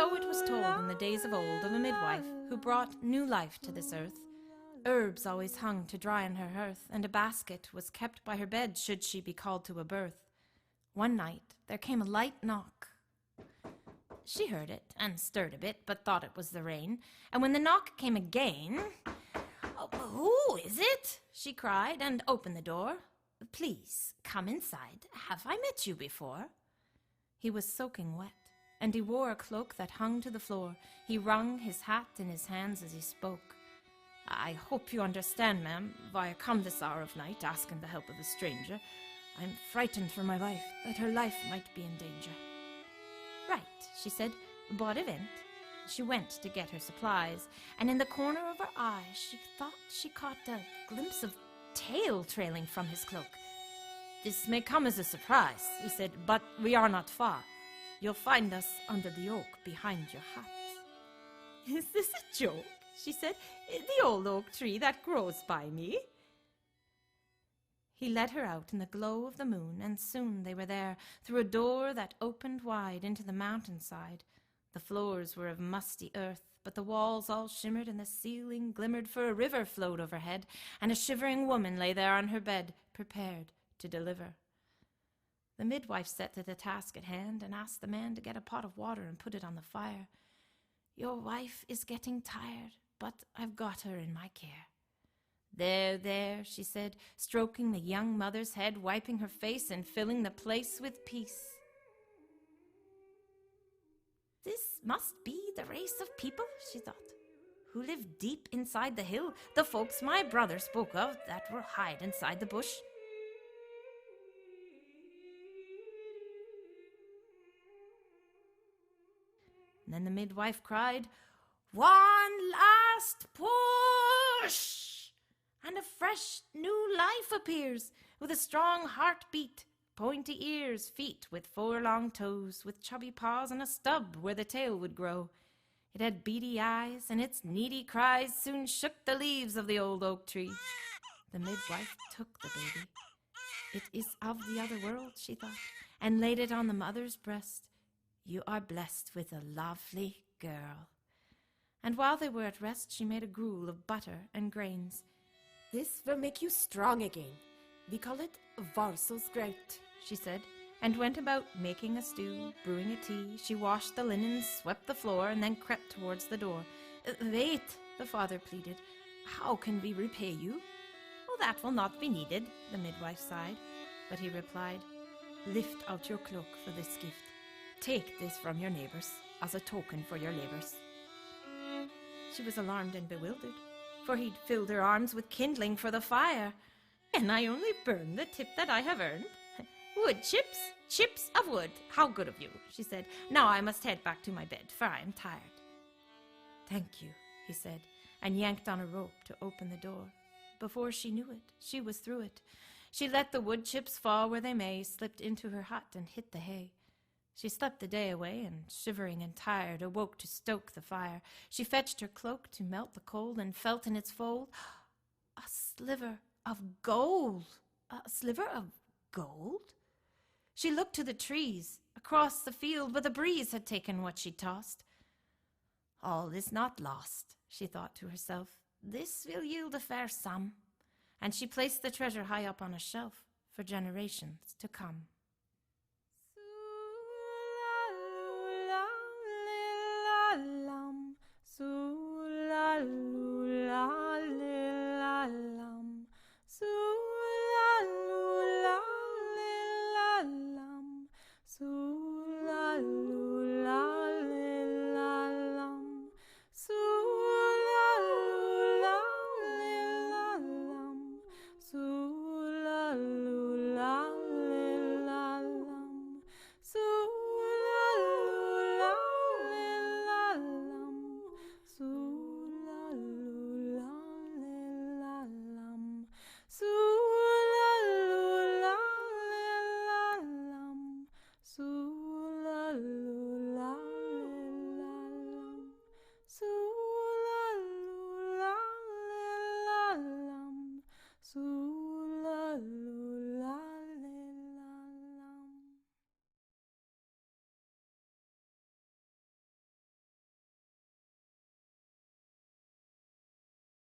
So it was told in the days of old of a midwife who brought new life to this earth. Herbs always hung to dry on her hearth, and a basket was kept by her bed should she be called to a birth. One night there came a light knock. She heard it and stirred a bit, but thought it was the rain, and when the knock came again, "Oh, who is it?" she cried, and opened the door. "Please, come inside. Have I met you before?" He was soaking wet, and he wore a cloak that hung to the floor. He wrung his hat in his hands as he spoke. "I hope you understand, ma'am, why I come this hour of night asking the help of a stranger. I'm frightened for my wife, that her life might be in danger." "Right," she said. "What event?" She went to get her supplies, and in the corner of her eye she thought she caught a glimpse of tail trailing from his cloak. "This may come as a surprise," he said, "but we are not far. You'll find us under the oak behind your hut." "Is this a joke?" she said. "The old oak tree that grows by me?" He led her out in the glow of the moon, and soon they were there, through a door that opened wide into the mountainside. The floors were of musty earth, but the walls all shimmered, and the ceiling glimmered, for a river flowed overhead, and a shivering woman lay there on her bed, prepared to deliver. The midwife set to the task at hand, and asked the man to get a pot of water and put it on the fire. "Your wife is getting tired, but I've got her in my care." "There, there," she said, stroking the young mother's head, wiping her face and filling the place with peace. "This must be the race of people," she thought, "who live deep inside the hill, the folks my brother spoke of that will hide inside the bush." And then the midwife cried, "One last push!" And a fresh new life appears, with a strong heartbeat, pointy ears, feet with 4 long toes, with chubby paws and a stub where the tail would grow. It had beady eyes, and its needy cries soon shook the leaves of the old oak tree. The midwife took the baby. "It is of the other world," she thought, and laid it on the mother's breast. "You are blessed with a lovely girl." And while they were at rest, she made a gruel of butter and grains. "This will make you strong again. We call it Varselsgraut," she said, and went about making a stew, brewing a tea. She washed the linens, swept the floor, and then crept towards the door. "Wait," the father pleaded. "How can we repay you?" "Oh, that will not be needed," the midwife sighed. But he replied, "Lift out your cloak for this gift. Take this from your neighbors as a token for your labors." She was alarmed and bewildered, for he'd filled her arms with kindling for the fire. "And I only burn the tip that I have earned? Wood chips, chips of wood, how good of you," she said. "Now I must head back to my bed, for I am tired." "Thank you," he said, and yanked on a rope to open the door. Before she knew it, she was through it. She let the wood chips fall where they may, slipped into her hut and hit the hay. She slept the day away, and, shivering and tired, awoke to stoke the fire. She fetched her cloak to melt the cold, and felt in its fold a sliver of gold. A sliver of gold? She looked to the trees, across the field, but the breeze had taken what she tossed. "All is not lost," she thought to herself. "This will yield a fair sum." And she placed the treasure high up on a shelf for generations to come. Su